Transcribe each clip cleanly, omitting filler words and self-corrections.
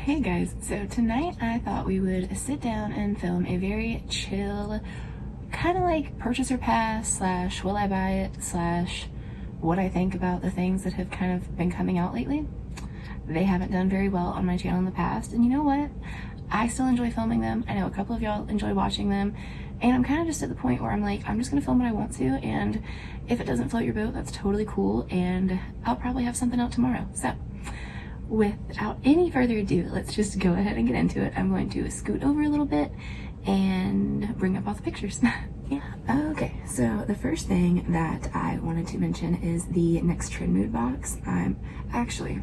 Hey guys, so tonight I thought we would sit down and film a very chill, kind of like purchase or pass slash will I buy it slash what I think about the things that have kind of been coming out lately. They haven't done very well on my channel in the past, and you know what? I still enjoy filming them. I know a couple of y'all enjoy watching them, and I'm kind of just at the point where I'm like, I'm just gonna film what I want to, and if it doesn't float your boat, that's totally cool, and I'll probably have something out tomorrow. So without any further ado, let's just go ahead and get into it. I'm going to scoot over a little bit and bring up all the pictures. Yeah. Okay, so the first thing that I wanted to mention is the next Trend Mood box. I'm actually,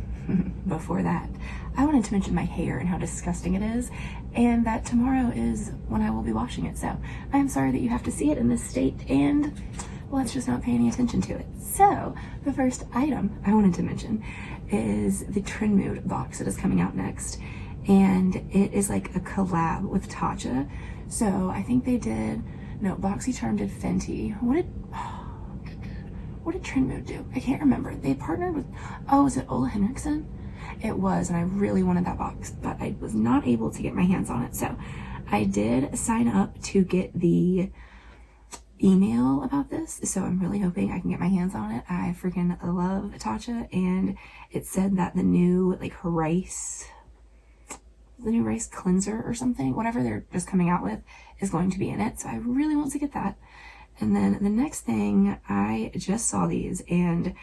before that, I wanted to mention my hair and how disgusting it is, and that tomorrow is when I will be washing it. So I'm sorry that you have to see it in this state, and let's just not pay any attention to it. So the first item I wanted to mention is the Trend Mood box that is coming out next, and it is like a collab with Tatcha. So I think they did, no, BoxyCharm did Fenty. What did Trend Mood do? I can't remember. They partnered with, oh, was it Ola Henriksen? It was, and I really wanted that box, but I was not able to get my hands on it. So I did sign up to get the email about this, so I'm really hoping I can get my hands on it. I freaking love Tatcha, and it said that the new rice cleanser or something, whatever they're just coming out with, is going to be in it, so I really want to get that. And then the next thing, I just saw these, and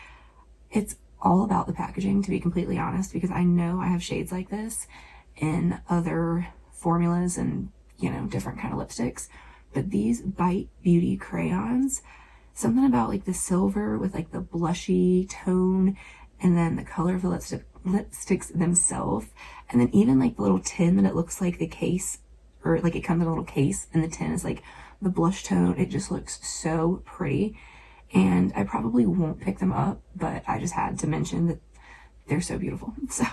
it's all about the packaging, to be completely honest, because I know I have shades like this in other formulas and, you know, different kind of lipsticks. But these Bite Beauty crayons, something about like the silver with like the blushy tone, and then the color of the lipsticks themselves, and then even like the little tin that it looks like the case, or like it comes in a little case and the tin is like the blush tone. It just looks so pretty, and I probably won't pick them up, but I just had to mention that they're so beautiful. So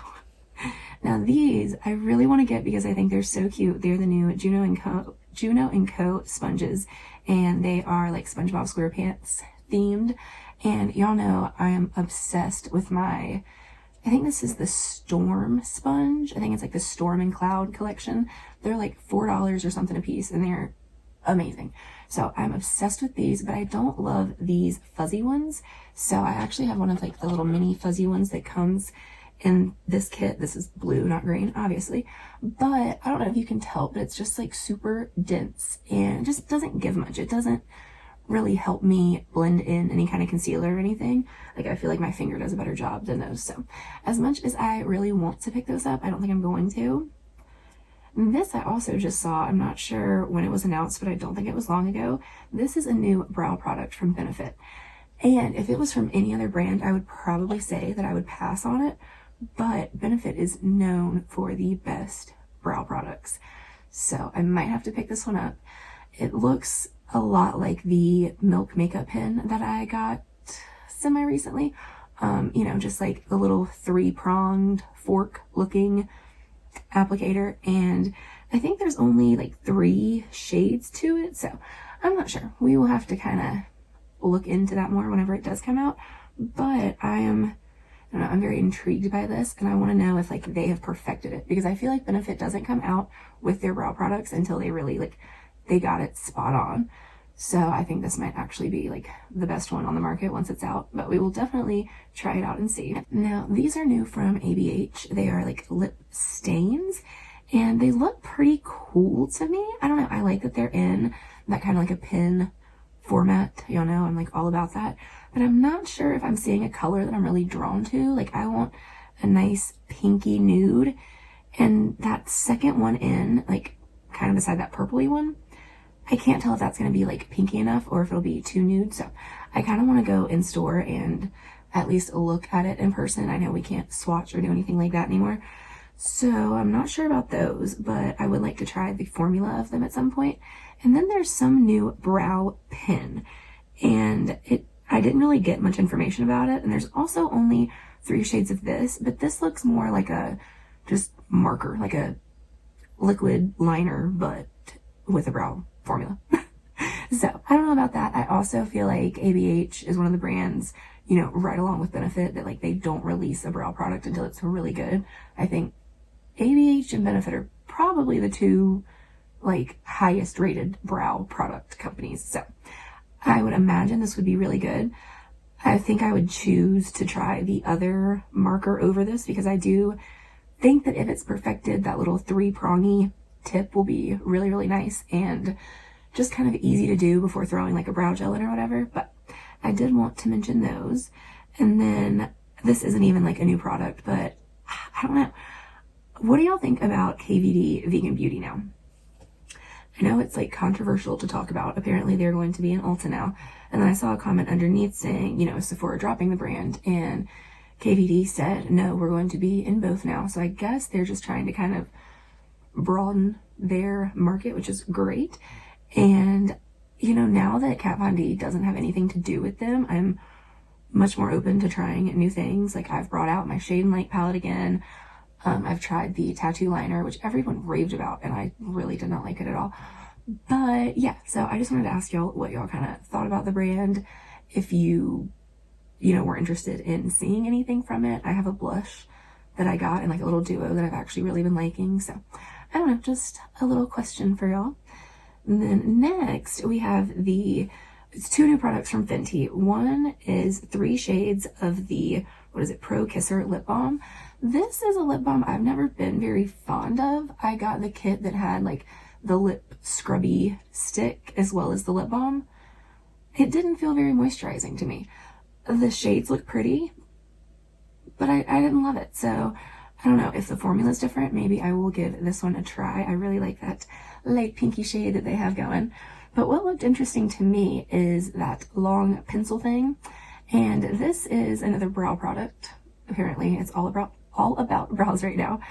now these I really want to get because I think they're so cute. They're the new Juno & Co sponges, and they are like SpongeBob SquarePants themed. And y'all know I am obsessed with I think this is the Storm sponge. I think it's like the Storm and Cloud collection. They're like $4 or something a piece, and they're amazing. So I'm obsessed with these, but I don't love these fuzzy ones. So I actually have one of like the little mini fuzzy ones that comes in this kit. This is blue, not green, obviously, but I don't know if you can tell, but it's just like super dense and it just doesn't give much. It doesn't really help me blend in any kind of concealer or anything. Like, I feel like my finger does a better job than those. So as much as I really want to pick those up, I don't think I'm going to. This I also just saw. I'm not sure when it was announced, but I don't think it was long ago. This is a new brow product from Benefit, and if it was from any other brand, I would probably say that I would pass on it. But Benefit is known for the best brow products, so I might have to pick this one up. It looks a lot like the Milk makeup pen that I got semi-recently. You know, just like the little 3-pronged fork looking applicator, and I think there's only like 3 shades to it, so I'm not sure. We will have to kind of look into that more whenever it does come out, but I don't know, I'm very intrigued by this, and I want to know if like they have perfected it, because I feel like Benefit doesn't come out with their brow products until they really they got it spot on. So I think this might actually be like the best one on the market once it's out, but we will definitely try it out and see. Now these are new from ABH. They are like lip stains, and they look pretty cool to me. I don't know, I like that they're in that kind of like a pin format, you know, I'm like all about that. But I'm not sure if I'm seeing a color that I'm really drawn to. Like, I want a nice pinky nude, and that second one in, like kind of beside that purpley one, I can't tell if that's going to be like pinky enough or if it'll be too nude. So I kind of want to go in store and at least look at it in person. I know we can't swatch or do anything like that anymore, so I'm not sure about those, but I would like to try the formula of them at some point. And then there's some new brow pen, and I didn't really get much information about it, and there's also only 3 shades of this, but this looks more like a just marker, like a liquid liner, but with a brow formula. So I don't know about that. I also feel like ABH is one of the brands, you know, right along with Benefit, that like they don't release a brow product until it's really good. I think ABH and Benefit are probably the two like highest rated brow product companies. So I would imagine this would be really good. I think I would choose to try the other marker over this because I do think that if it's perfected, that little 3-prongy tip will be really, really nice and just kind of easy to do before throwing like a brow gel in or whatever. But I did want to mention those. And then this isn't even like a new product, but I don't know. What do y'all think about KVD Vegan Beauty now? I know it's like controversial to talk about. Apparently they're going to be in Ulta now. And then I saw a comment underneath saying, you know, Sephora dropping the brand, and KVD said, no, we're going to be in both now. So I guess they're just trying to kind of broaden their market, which is great. And, you know, now that Kat Von D doesn't have anything to do with them, I'm much more open to trying new things. Like I've brought out my Shade and Light palette again. I've tried the tattoo liner, which everyone raved about, and I really did not like it at all. But yeah, so I just wanted to ask y'all what y'all kind of thought about the brand. If you know, were interested in seeing anything from it. I have a blush that I got in like a little duo that I've actually really been liking. So I don't know, just a little question for y'all. And then next we have it's 2 new products from Fenty. One is 3 shades of the, Pro Kisser lip balm. This is a lip balm I've never been very fond of. I got the kit that had like the lip scrubby stick as well as the lip balm. It didn't feel very moisturizing to me. The shades look pretty, but I didn't love it. So I don't know if the formula is different. Maybe I will give this one a try. I really like that light pinky shade that they have going. But what looked interesting to me is that long pencil thing. And this is another brow product. Apparently it's all about brows right now.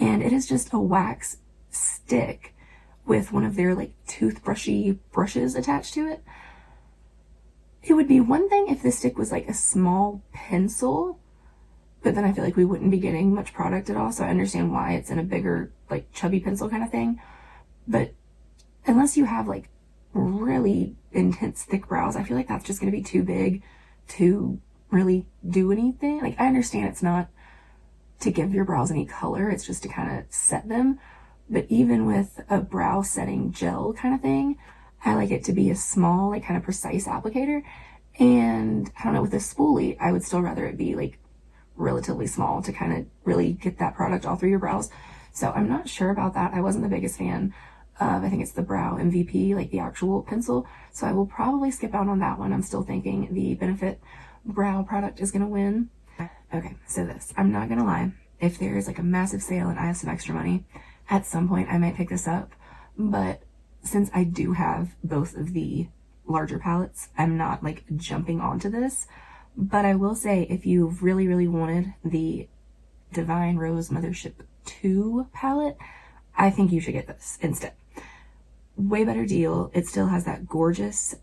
And it is just a wax stick with one of their like toothbrushy brushes attached to it. It would be one thing if the stick was like a small pencil, but then I feel like we wouldn't be getting much product at all. So I understand why it's in a bigger, like chubby pencil kind of thing. But unless you have like really intense thick brows, I feel like that's just going to be too big to really do anything. Like I understand it's not to give your brows any color, it's just to kind of set them. But even with a brow setting gel kind of thing, I like it to be a small, like kind of precise applicator. And I don't know, with a spoolie, I would still rather it be like relatively small to kind of really get that product all through your brows. So I'm not sure about that. I wasn't the biggest fan of, I think it's the Brow MVP, like the actual pencil. So I will probably skip out on that one. I'm still thinking the Benefit brow product is going to win. Okay, so this, I'm not going to lie. If there is like a massive sale and I have some extra money, at some point I might pick this up. But since I do have both of the larger palettes, I'm not like jumping onto this. But I will say, if you really, really wanted the Divine Rose Mothership 2 palette, I think you should get this instead. Way better deal. It still has that gorgeous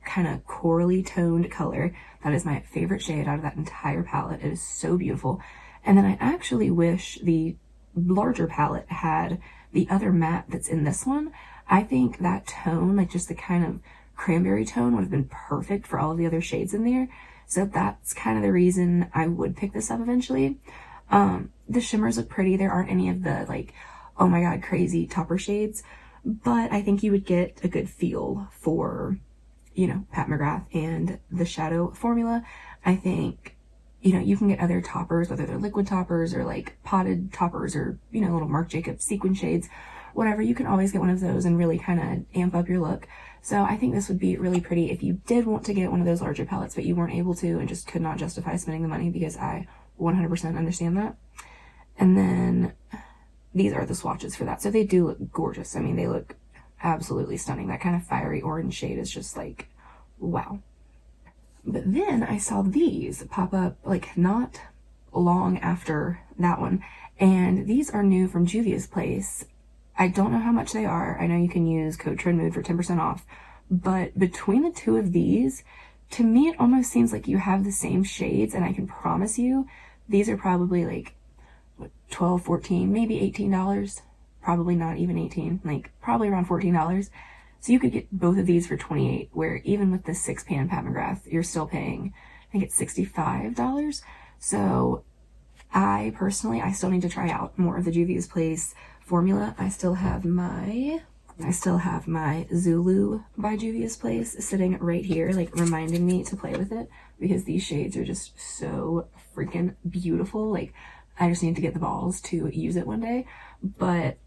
kind of corally toned color. That is my favorite shade out of that entire palette. It is so beautiful. And then I actually wish the larger palette had the other matte that's in this one. I think that tone, like just the kind of cranberry tone, would have been perfect for all of the other shades in there. So that's kind of the reason I would pick this up eventually. The shimmers look pretty. There aren't any of the like, oh my god, crazy topper shades. But I think you would get a good feel for, you know, Pat McGrath and the shadow formula. I think, you know, you can get other toppers, whether they're liquid toppers or like potted toppers or, you know, little Marc Jacobs sequin shades, whatever. You can always get one of those and really kind of amp up your look. So I think this would be really pretty if you did want to get one of those larger palettes, but you weren't able to and just could not justify spending the money, because I 100% understand that. And then these are the swatches for that. So they do look gorgeous. I mean, they look absolutely stunning. That kind of fiery orange shade is just like, wow. But then I saw these pop up like not long after that one. And these are new from Juvia's Place. I don't know how much they are. I know you can use code TRENDMOOD for 10% off. But between the two of these, to me, it almost seems like you have the same shades. And I can promise you, these are probably like $12, $14, maybe $18. Probably not even 18, like probably around $14. So you could get both of these for $28, where even with the 6-pan Pat McGrath, you're still paying, I think it's $65. So I still need to try out more of the Juvia's Place formula. I still have my Zulu by Juvia's Place sitting right here, like reminding me to play with it, because these shades are just so freaking beautiful. Like, I just need to get the balls to use it one day. But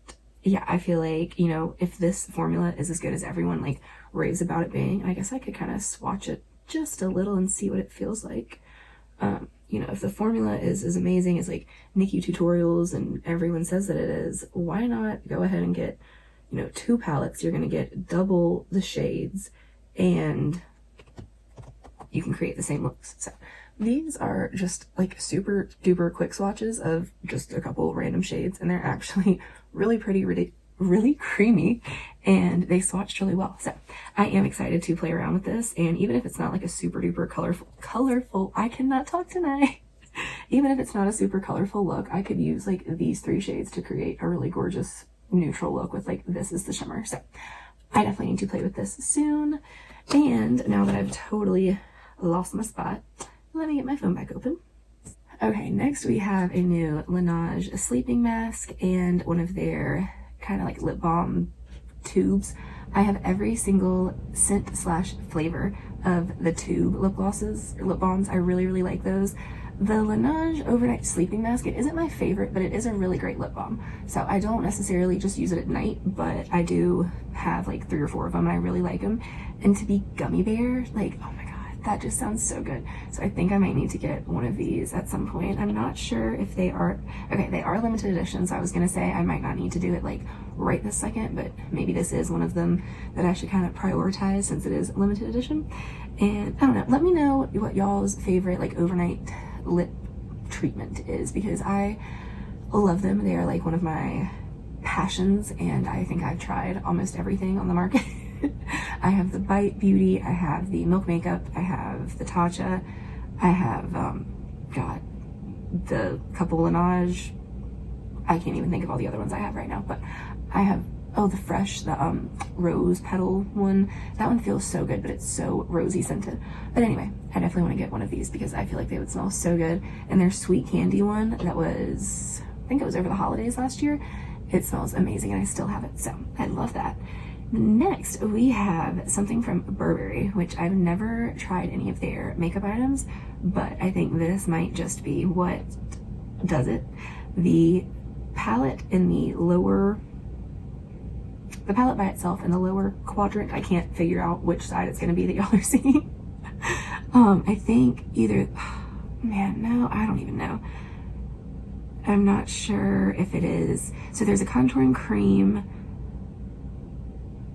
yeah, I feel like, you know, if this formula is as good as everyone like raves about it being, I guess I could kind of swatch it just a little and see what it feels like. You know, if the formula is as amazing as like Nikki Tutorials and everyone says that it is, why not go ahead and get, you know, 2 palettes? You're going to get double the shades and you can create the same looks. So these are just like super duper quick swatches of just a couple random shades, and they're actually really pretty, really creamy, and they swatched really well. So I am excited to play around with this, and even if it's not like a super duper colorful, I cannot talk tonight. Even if it's not a super colorful look, I could use like these 3 shades to create a really gorgeous neutral look with like, this is the shimmer. So I definitely need to play with this soon. And now that I've totally lost my spot, let me get my phone back open. Okay, next we have a new Lanage sleeping mask and one of their kind of like lip balm tubes. I have every single scent / flavor of the tube lip glosses or lip balms. I really like those. The Linage overnight sleeping mask, it isn't my favorite, but it is a really great lip balm. So I don't necessarily just use it at night, but I do have like 3 or 4 of them and I really like them. And to be gummy bear, like, oh my god, that just sounds so good. So I think I might need to get one of these at some point. I'm not sure if they are, okay, they are limited edition, so I was gonna say I might not need to do it like right this second, but maybe this is one of them that I should kind of prioritize since it is limited edition. And I don't know, let me know what y'all's favorite like overnight lip treatment is, because I love them. They are like one of my passions, and I think I've tried almost everything on the market. I have the Bite Beauty, I have the Milk Makeup, I have the Tatcha, I have the couple Lanage. I can't even think of all the other ones I have right now, but I have the Fresh, the rose petal one. That one feels so good, but it's so rosy scented. But anyway, I definitely want to get one of these because I feel like they would smell so good. And their sweet candy one that was, I think it was over the holidays last year, it smells amazing and I still have it, so I love that. Next, we have something from Burberry, which I've never tried any of their makeup items, but I think this might just be what does it. The palette in the palette by itself in the lower quadrant, I can't figure out which side it's going to be that y'all are seeing. I think either, man, no, I don't even know. I'm not sure if it is. So there's a contouring cream,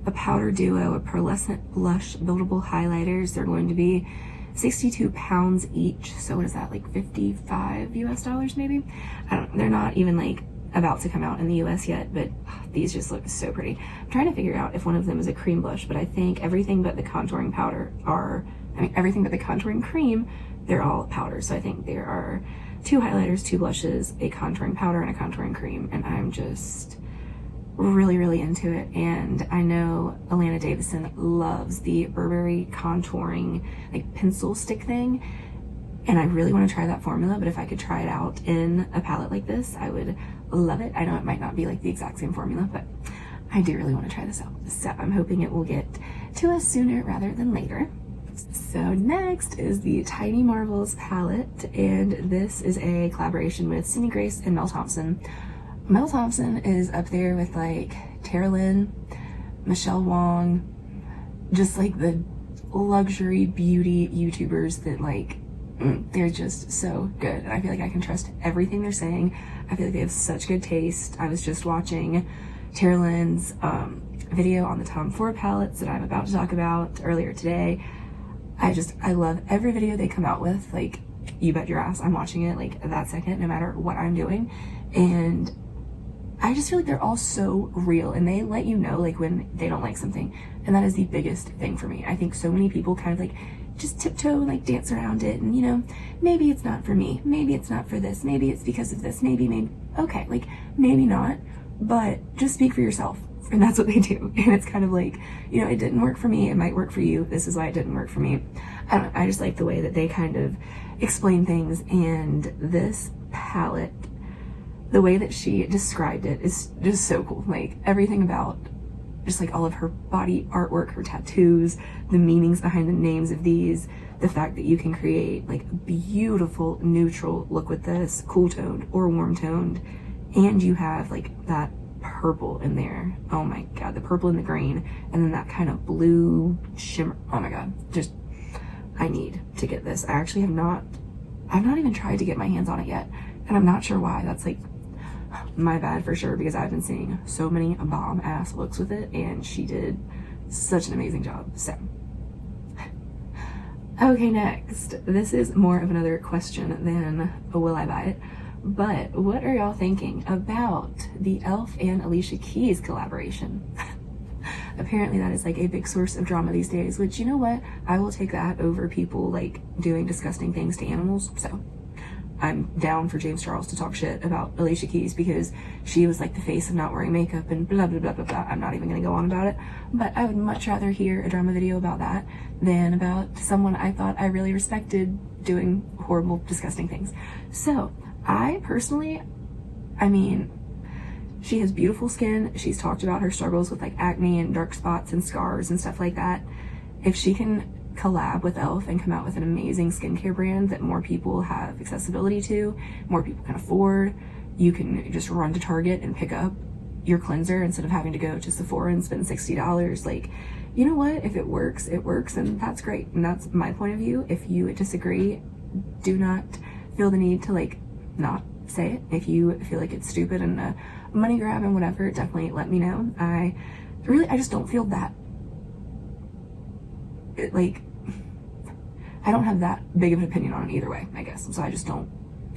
a powder duo, a pearlescent blush, buildable highlighters. They're going to be 62 pounds each. So what is that, like $55 US maybe? I don't know. They're not even like about to come out in the US yet, but these just look so pretty. I'm trying to figure out if one of them is a cream blush, but I think everything but the contouring powder everything but the contouring cream, they're all powder. So I think there are 2 highlighters, 2 blushes, a contouring powder, and a contouring cream, and I'm just really into it. And I know Alana Davison loves the Burberry contouring like pencil stick thing, and I really want to try that formula, but if I could try it out in a palette like this, I would love it. I know it might not be like the exact same formula, but I do really want to try this out. So I'm hoping it will get to us sooner rather than later. So next is the Tiny Marvels palette, and this is a collaboration with Sydney Grace and Mel Thompson. Mel Thompson is up there with like Tara Lynn, Michelle Wong, just like the luxury beauty YouTubers that like, they're just so good. And I feel like I can trust everything they're saying. I feel like they have such good taste. I was just watching Tara Lynn's video on the Tom Ford palettes that I'm about to talk about earlier today. I love every video they come out with. Like, you bet your ass I'm watching it like that second, no matter what I'm doing. And I just feel like they're all so real, and they let you know like when they don't like something, and that is the biggest thing for me. I think so many people kind of like just tiptoe and like dance around it, and you know, maybe it's not for me, maybe it's not for this, maybe it's because of this, maybe okay, like maybe not, but just speak for yourself. And that's what they do. And it's kind of like, you know, it didn't work for me, it might work for you, this is why it didn't work for me. I don't know, I just like the way that they kind of explain things. And this palette, the way that she described it is just so cool. Like everything about just like all of her body artwork, her tattoos, the meanings behind the names of these, the fact that you can create like a beautiful neutral look with this, cool toned or warm toned, and you have like that purple in there. Oh my god, the purple and the green, and then that kind of blue shimmer. Oh my god, just, I need to get this. I actually I've not even tried to get my hands on it yet, and I'm not sure why. That's like my bad for sure, because I've been seeing so many bomb ass looks with it, and she did such an amazing job. So okay, next, this is more of another question than will I buy it, but what are y'all thinking about the e.l.f. and Alicia Keys collaboration? Apparently that is like a big source of drama these days, which, you know what, I will take that over people like doing disgusting things to animals. So I'm down for James Charles to talk shit about Alicia Keys because she was like the face of not wearing makeup and blah blah blah blah blah. I'm not even gonna go on about it, but I would much rather hear a drama video about that than about someone I thought I really respected doing horrible, disgusting things. So I personally, I mean, she has beautiful skin. She's talked about her struggles with like acne and dark spots and scars and stuff like that. If she can collab with e.l.f. and come out with an amazing skincare brand that more people have accessibility to, more people can afford, you can just run to Target and pick up your cleanser instead of having to go to Sephora and spend $60. Like, you know what, if it works, and that's great. And that's my point of view. If you disagree, do not feel the need to like not say it. If you feel like it's stupid and a money grab and whatever, definitely let me know. I just don't feel that like, I don't have that big of an opinion on it either way, I guess. So I just don't,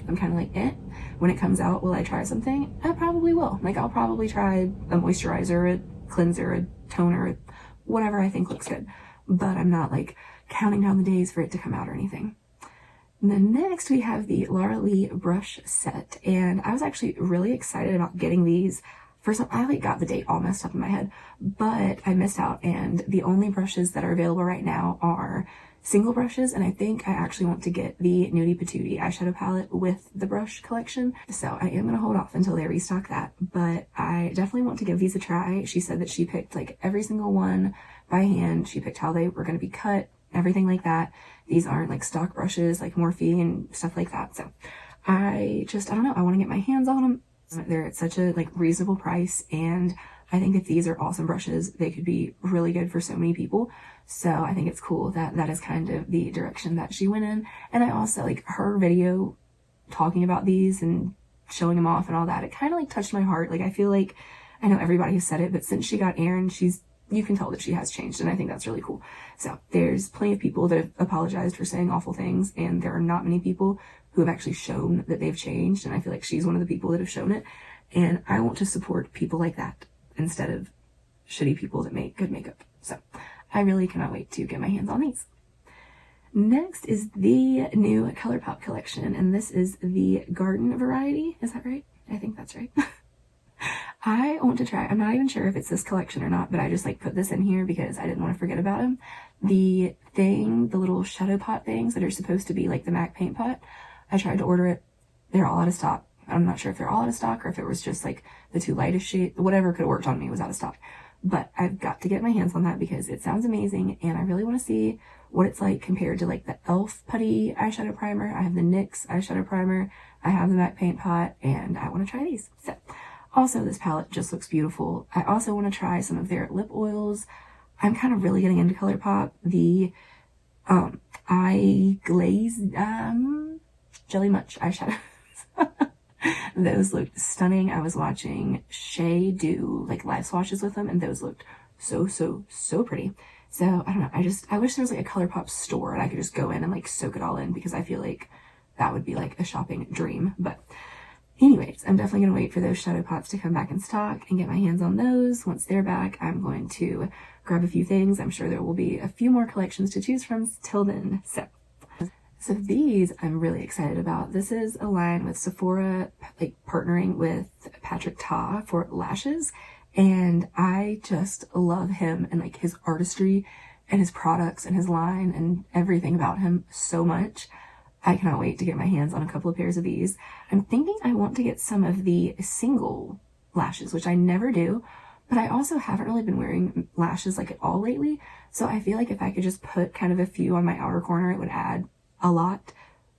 I'm kind of like, when it comes out, will I try something? I probably will. Like, I'll probably try a moisturizer, a cleanser, a toner, whatever I think looks good. But I'm not like counting down the days for it to come out or anything. And then next we have the Laura Lee brush set. And I was actually really excited about getting these. First, I like got the date all messed up in my head, but I missed out, and the only brushes that are available right now are single brushes, and I think I actually want to get the Nudie Patootie eyeshadow palette with the brush collection. So I am going to hold off until they restock that, but I definitely want to give these a try. She said that she picked like every single one by hand. She picked how they were going to be cut, everything like that. These aren't like stock brushes like Morphe and stuff like that. So I don't know. I want to get my hands on them. They're at such a like reasonable price, and I think if these are awesome brushes, they could be really good for so many people. So I think it's cool that that is kind of the direction that she went in. And I also like her video talking about these and showing them off and all that. It kind of like touched my heart. Like, I feel like, I know everybody has said it, but since she got Erin, you can tell that she has changed, and I think that's really cool. So there's plenty of people that have apologized for saying awful things, and there are not many people who have actually shown that they've changed, and I feel like she's one of the people that have shown it, and I want to support people like that instead of shitty people that make good makeup. So I really cannot wait to get my hands on these. Next is the new Colourpop collection, and this is the garden variety. Is that right? I think that's right. I want to try, I'm not even sure if it's this collection or not, but I just like put this in here because I didn't want to forget about them. The little shadow pot things that are supposed to be like the MAC paint pot, I tried to order it. They're all out of stock. I'm not sure if they're all out of stock or if it was just like the two lightest shade, whatever could have worked on me was out of stock. But I've got to get my hands on that because it sounds amazing, and I really want to see what it's like compared to like the e.l.f. putty eyeshadow primer. I have the NYX eyeshadow primer. I have the MAC paint pot, and I want to try these. So also, this palette just looks beautiful. I also want to try some of their lip oils. I'm kind of really getting into Colourpop. The eye glaze Jelly Much eyeshadows. Those looked stunning. I was watching Shay do like live swatches with them, and those looked so pretty. So I don't know. I wish there was like a Colourpop store and I could just go in and like soak it all in, because I feel like that would be like a shopping dream. But anyways, I'm definitely going to wait for those shadow pots to come back in stock and get my hands on those. Once they're back, I'm going to grab a few things. I'm sure there will be a few more collections to choose from till then. So these I'm really excited about. This is a line with Sephora, like partnering with Patrick Ta for lashes. And I just love him and like his artistry and his products and his line and everything about him so much. I cannot wait to get my hands on a couple of pairs of these. I'm thinking I want to get some of the single lashes, which I never do, but I also haven't really been wearing lashes like at all lately. So I feel like if I could just put kind of a few on my outer corner, it would add a lot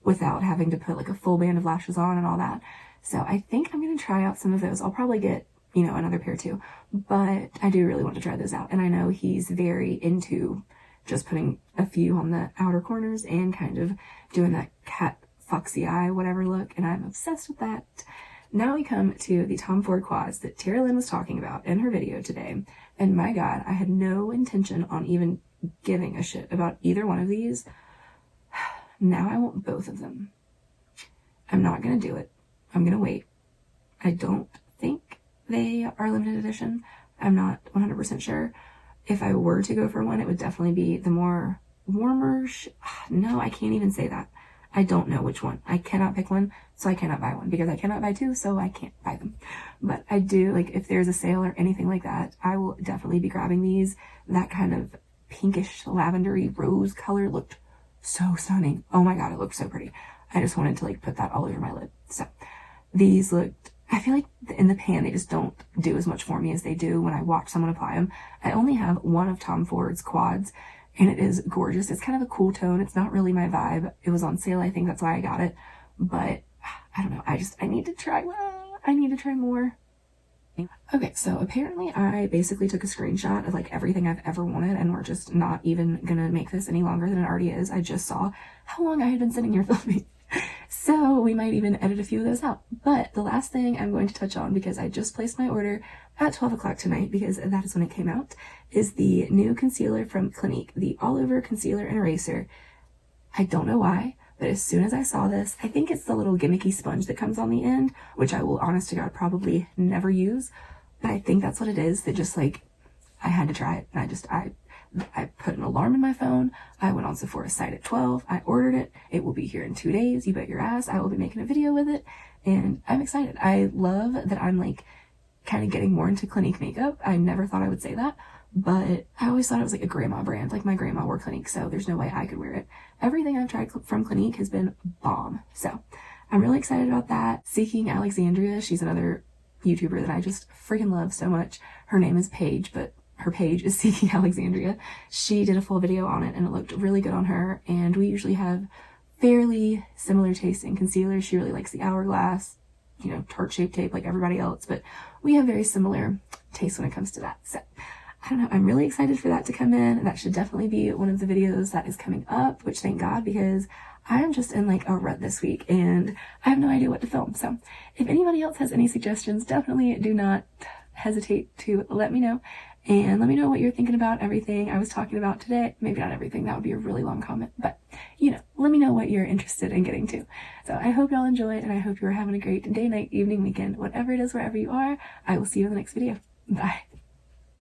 without having to put like a full band of lashes on and all that. So I think I'm going to try out some of those. I'll probably get, you know, another pair too, but I do really want to try those out. And I know he's very into just putting a few on the outer corners and kind of doing that cat foxy eye, whatever look. And I'm obsessed with that. Now we come to the Tom Ford quads that Tara Lynn was talking about in her video today. And my God, I had no intention on even giving a shit about either one of these. Now I want both of them. I'm not going to do it. I'm going to wait. I don't think they are limited edition. I'm not 100% sure. If I were to go for one, it would definitely be the more warmer. No, I can't even say that. I don't know which one. I cannot pick one, so I cannot buy one because I cannot buy two, so I can't buy them. But I do, like, if there's a sale or anything like that, I will definitely be grabbing these. That kind of pinkish lavendery rose color looked so stunning. Oh my God, it looked so pretty. I just wanted to like put that all over my lid. So these looked, I feel like in the pan, they just don't do as much for me as they do when I watch someone apply them. I only have one of Tom Ford's quads and it is gorgeous. It's kind of a cool tone. It's not really my vibe. It was on sale. I think that's why I got it, but I don't know. I need to try, I need to try more. Okay, so apparently I basically took a screenshot of like everything I've ever wanted and we're just not even gonna make this any longer than it already is. I just saw how long I had been sitting here filming. So we might even edit a few of those out. But the last thing I'm going to touch on, because I just placed my order at 12 o'clock tonight because that is when it came out, is the new concealer from Clinique, the All Over Concealer and Eraser. I don't know why, but as soon as I saw this, I think it's the little gimmicky sponge that comes on the end, which I will, honest to God, probably never use. But I think that's what it is, that just like, I had to try it. And I put an alarm in my phone. I went on Sephora's site at 12. I ordered it. It will be here in 2 days. You bet your ass. I will be making a video with it. And I'm excited. I love that I'm like kind of getting more into Clinique makeup. I never thought I would say that, but I always thought it was like a grandma brand. Like my grandma wore Clinique, so there's no way I could wear it. Everything I've tried from Clinique has been bomb. So I'm really excited about that. Seeking Alexandria. She's another YouTuber that I just freaking love so much. Her name is Paige, but her page is Seeking Alexandria. She did a full video on it and it looked really good on her. And we usually have fairly similar taste in concealers. She really likes the Hourglass, you know, tart shape tape like everybody else, but we have very similar tastes when it comes to that. So I don't know. I'm really excited for that to come in. That should definitely be one of the videos that is coming up, which thank God, because I am just in like a rut this week and I have no idea what to film. So if anybody else has any suggestions, definitely do not hesitate to let me know. And let me know what you're thinking about everything I was talking about today. Maybe not everything, that would be a really long comment, but you know, let me know what you're interested in getting to. So I hope y'all enjoy it and I hope you're having a great day, night, evening, weekend, whatever it is, wherever you are. I will see you in the next video. Bye.